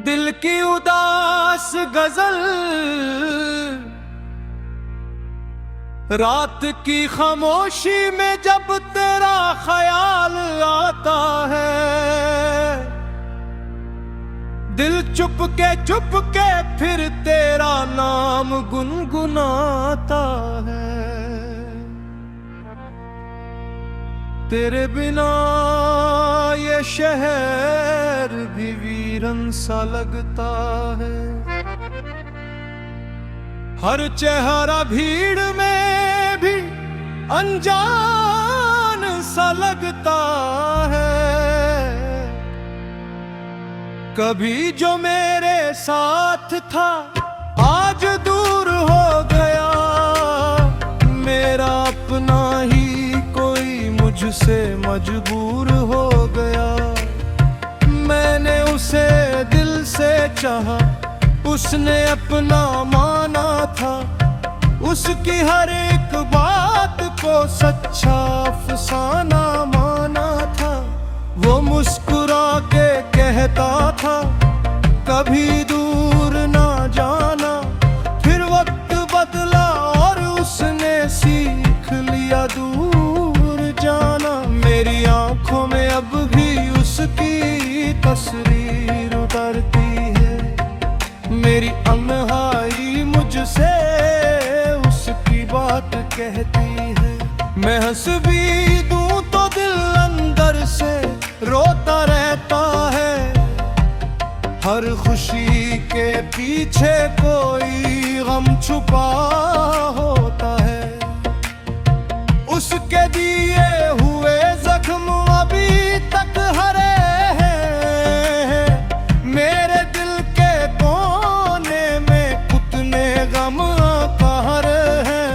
दिल की उदास गजल, रात की खामोशी में जब तेरा ख्याल आता है, दिल चुप के फिर तेरा नाम गुनगुनाता है। तेरे बिना ये शहर भी वीरन सा लगता है, हर चेहरा भीड़ में भी अनजान सा लगता है। कभी जो मेरे साथ था आज दूर हो गया, मेरा अपना ही कोई मुझसे मजबूर हो गया। मैंने उसे दिल से चाहा, उसने अपना माना था, उसकी हर एक बात को सच्चा अफसाना माना था। वो मुस्कुरा के कहता था कभी दूर ना जाना, फिर वक्त बदला और उसने सीख लिया दूर जाना। मेरी आंखों में अब भी उसकी तस्वीर उतरती है, मेरी तन्हाई मुझसे उसकी बात कहती है। मैं हंस भी दूं तो दिल अंदर से रोता रहता है, हर खुशी के पीछे कोई गम छुपा होता है। उसके दिए हुए जख्म अभी तक हरे हैं, मेरे दिल के कोने में कितने गम कहर हैं।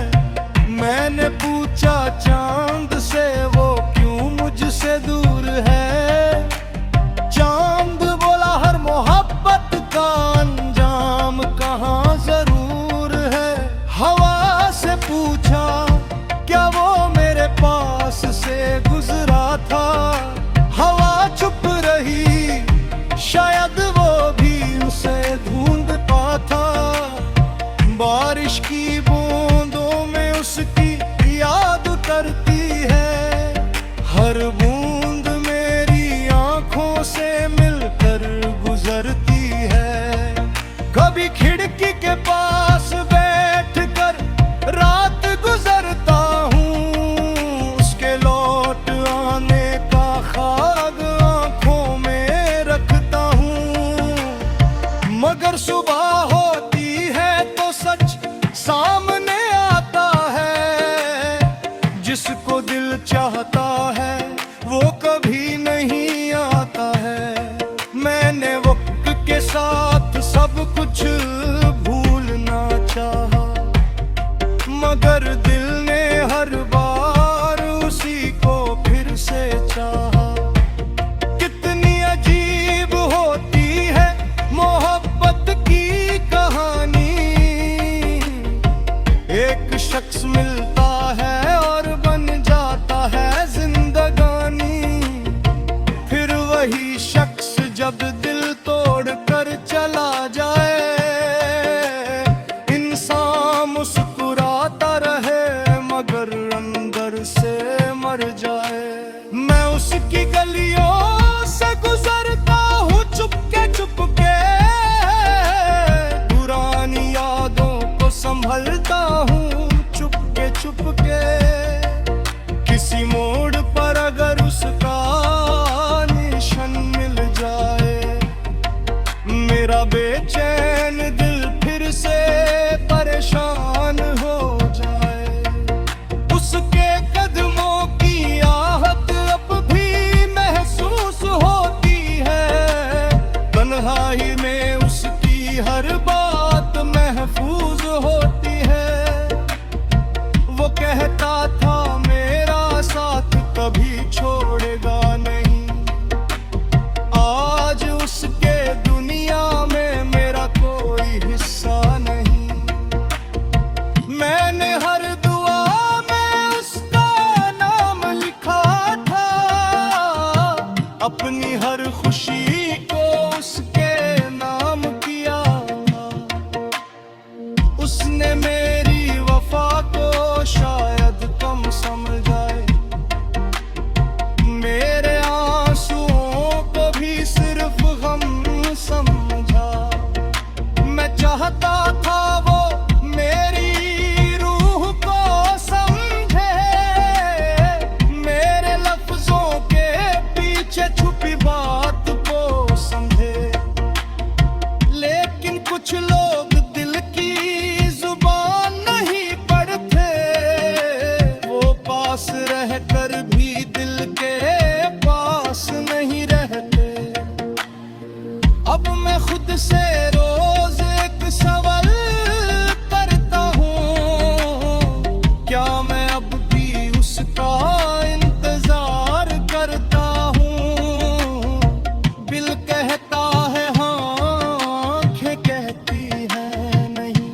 मैंने पूछा चांद से वो क्यों मुझसे दूर है, चांद बोला हर मोहब्बत का अंजाम कहाँ जरूर है। हवा से पूछा क्या वो मेरे पास से गुजरा था, हवा चुप रही शायद वो भी उसे ढूंढता था। बारिश की बूंदों में उसकी याद उतरती है, हर बूंद मेरी आंखों से मिलकर गुजरती है। कभी खिड़की के पास बैठकर रात गुजरता हूँ, उसके लौट आने का ख्वाब आंखों में रखता हूँ। मगर सुबह होती है तो सच सामने आता है, जिसको दिल चाहता है वो कभी नहीं आता है। मैंने वक्त के साथ सब कुछ भूलना चाहा, मगर दिल ने हर बार उसी को फिर से चाहा। कितनी अजीब होती है मोहब्बत की कहानी, एक शख्स मिलता है और बन जाता है जिंदगानी। फिर वही शख्स जब दिल तोड़ कर चला जाए, इंसान मुस्कुराता रहे मगर अंदर से मर जाए। मैं उसकी गलियों से गुजरता हूँ चुपके पुरानी यादों को संभलता हूँ चुपके। किसी मोड़ पर अगर उसका निशान मिल जाए, मेरा बेचैन दिल फिर से परेशान हो जाए। उसके कदमों की आहट अब भी महसूस होती है, तन्हाई में उसकी हर बात महफूज होती है। वो कहता उसने मेरी वफा को शायद कम समझाए। मेरे आंसुओं को भी सिर्फ गम समझा। मैं चाहता था वो मेरी रूह को समझे, मेरे लफ्जों के पीछे छुपी बात को समझे। लेकिन कुछ लोग दिल की जुबान नहीं पढ़ते, वो पास रहकर भी दिल के पास नहीं रहते। अब मैं खुद से रोज एक सवाल करता हूँ, क्या मैं अब भी उसका इंतजार करता हूँ? दिल कहता है हाँ, आँखें कहती है नहीं।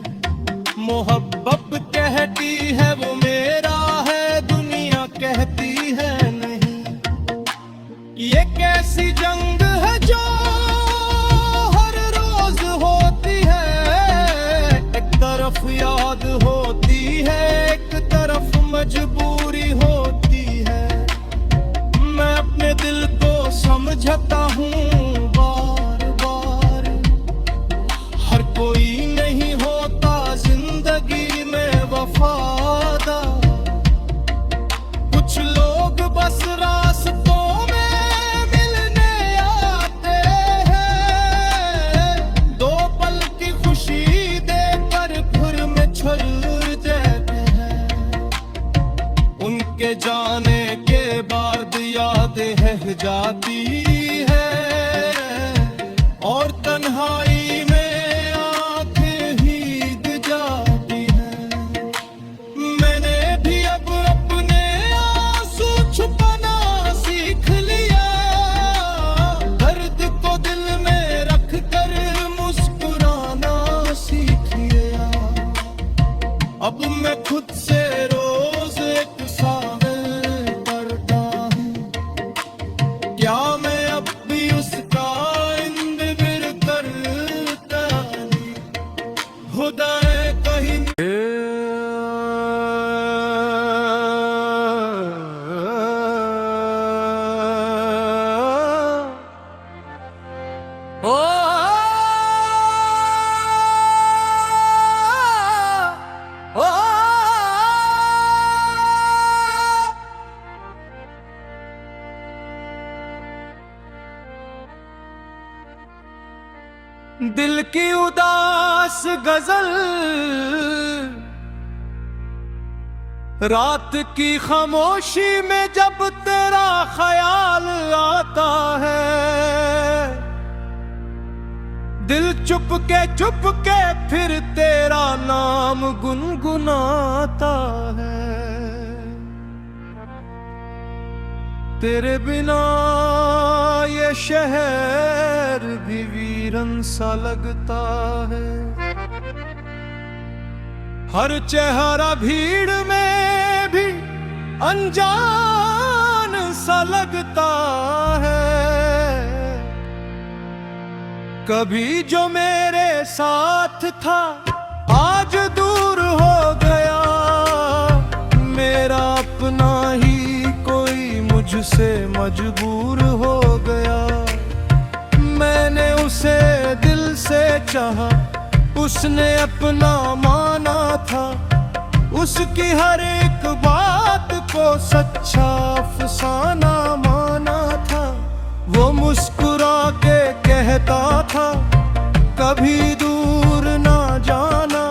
मोहब्बत कहती है वो मेरा है, दुनिया कहती है नहीं। ये कैसी जंग है जो हर रोज होती है? एक तरफ याद होती है, एक तरफ मजबूरी होती है। मैं अपने दिल को समझता हूँ बार बार, हर कोई नहीं होता जिंदगी में वफादार। कुछ लोग बस रास्तों में मिलने आते हैं, दो पल की खुशी देकर फिर में छल देते हैं। उनके जाने के बाद यादें रह जाती है, और तन्हाई में आंखें भीग जाती हैं। मैंने भी अब अपने आंसू छुपाना सीख लिया, दर्द को दिल में रख कर मुस्कुराना सीख लिया। अब मैं खुद से रोज एक सवाल करता हूँ, क्या मैं अब भी उसका इंतजार करता नहीं? खुदा कहीं दिल की उदास गजल, रात की खामोशी में जब तेरा ख्याल आता है, दिल चुप के फिर तेरा नाम गुनगुनाता है। तेरे बिना ये शहर भी वीरन सा लगता है, हर चेहरा भीड़ में भी अनजान सा लगता है। कभी जो मेरे साथ था आज दूर हो गया, मेरा अपना ही कोई मुझसे मजबूर हो गया। मैंने उसे दिल से चाहा, उसने अपना माना था, उसकी हर एक बात को सच्चा अफसाना माना था। वो मुस्कुरा के कहता था कभी दूर ना जाना,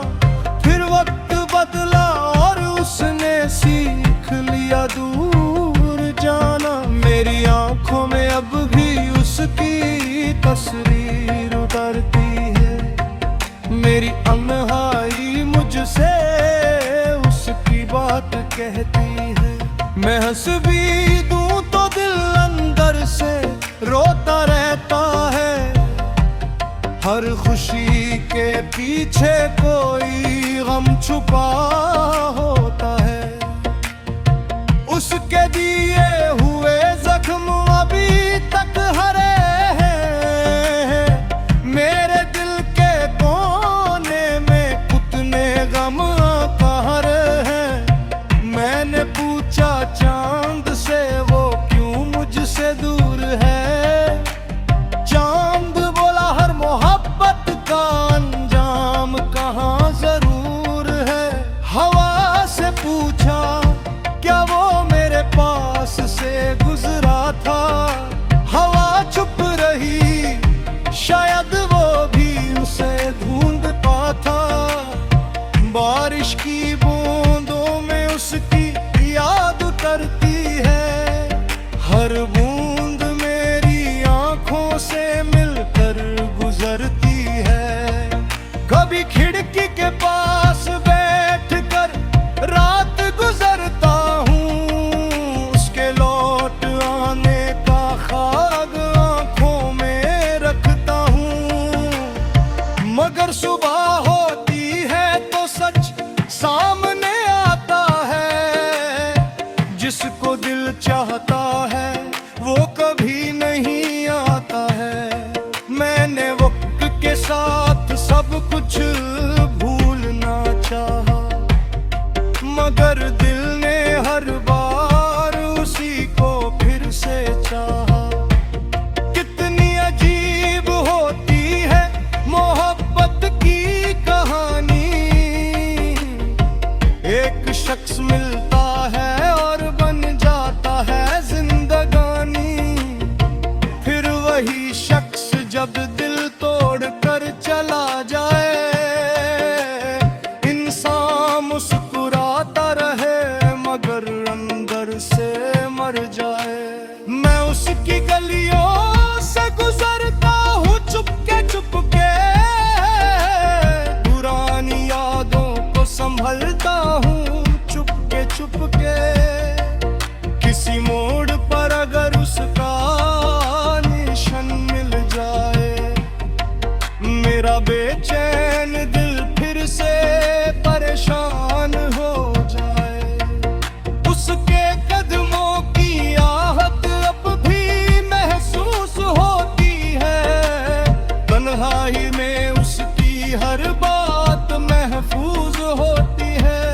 फिर वक्त बदला और उसने सीख लिया दूर जाना। मेरी आंखों में अब भी उसकी तस्वीर उतरती है, मेरी तन्हाई मुझसे उसकी बात कहती है। मैं हंस भी दूं तो दिल अंदर से रोता रहता है, हर खुशी के पीछे कोई गम छुपा होता है। उसके दिए हुए जख्म अभी तक हरे हैं, मेरे दिल के कोने में कुतने पूछा क्या वो मेरे पास से गुजरा था। हवा चुप रही, शायद वो भी उसे ढूंढता था। बारिश की बूंदों में उसकी याद उतरती है। हर बूंद मेरी आंखों से मिलकर गुजरती है। कभी खिड़की के पास बैठकर रात गुजरता हूँ। उसके लौट आने का ख्वाब आंखों में रखता हूँ। मगर सुबह होती है तो सच सामने आता है। जिसको दिल चाहता है वो कभी नहीं आता है। मैंने वक्त के साथ सब कुछ भूलना चाहा, मगर दिल ने हर बार उसी को फिर से चाहा। कितनी अजीब होती है मोहब्बत की कहानी। एक शख्स मिलता है और बन जाता है जिंदगानी। फिर वही शख्स जब दिल तोड़ कर चला जाए, इंसान मुस्कुराता रहे मगर अंदर से मर जाए। मैं उसकी गलियों से गुजरता हूँ चुपके चुपके। पुरानी यादों को संभलता हूँ चुपके चुपके। किसी मोड़ पर अगर उसका निशान मिल जाए, मेरा बेचैन दिल फिर से परेशान हो जाए। उसके कदमों की आहट अब भी महसूस होती है। तन्हाई में उसकी हर बात महफूज होती है।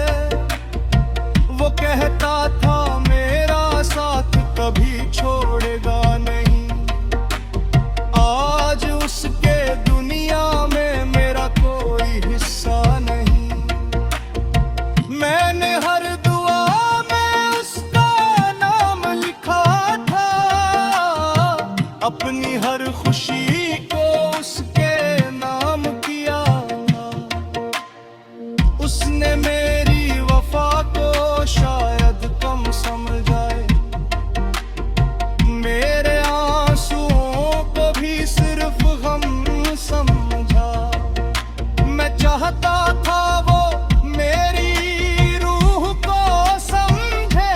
वो कहता था मेरा साथ कभी छोड़ेगा नहीं। आज उसके दुनिया में मेरा कोई हिस्सा नहीं। मैंने हर दुआ में उसका नाम लिखा था। अपनी हर खुशी को उसके नाम किया था। उसने मेरी वफा को शायद कम समझाए। मेरे आंसुओं को भी सिर्फ गम समझा। मैं चाहता था वो मेरी रूह को समझे।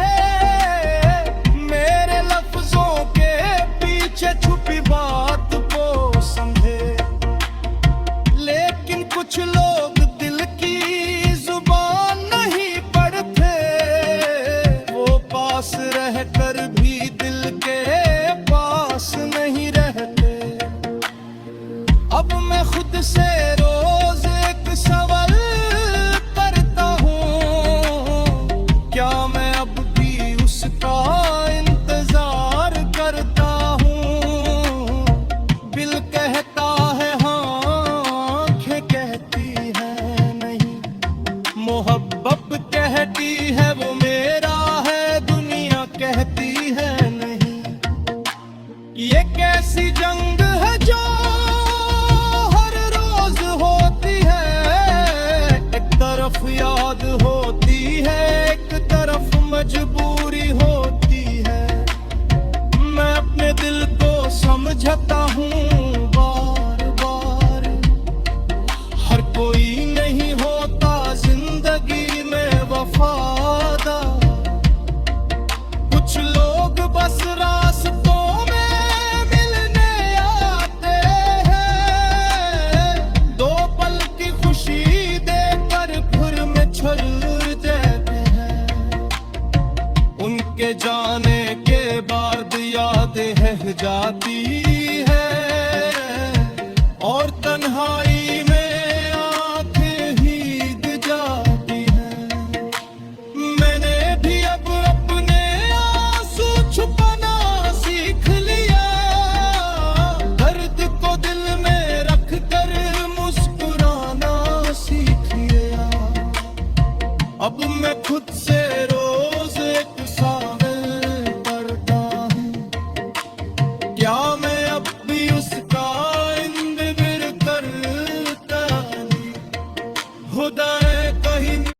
मेरे लफ्जों के पीछे छुपी बात को समझे। लेकिन कुछ लोग दिल की जुबान नहीं पढ़ते। वो पास रहकर भी दिल के पास नहीं रहते। अब मैं खुद से रोज एक सवाल करता हूँ, क्या मैं अब भी उसका इंतजार करता हूँ। दिल कहता है हाँ, आँखें कहती है नहीं। मोहब्बत कहती है वो मेरा है, दुनिया कहती है नहीं। ये कैसी जंग है जो हर रोज होती है। एक तरफ याद होती है, एक तरफ मजबूरी होती है। मैं अपने दिल को समझता हूँ बार बार। हर कोई नहीं होता जिंदगी में वफादार। कुछ लोग बस रास्तों में मिलने आते हैं। दो पल की खुशी देकर फिर में छोड़ देते हैं। उनके जाने के बाद यादें रह जाती है। और तन्हाई में आंखें भीग जाती हैं। मैंने भी अब अपने आंसू छुपाना सीख लिया। दर्द को दिल में रख कर मुस्कुराना सीख लिया। अब मैं खुद से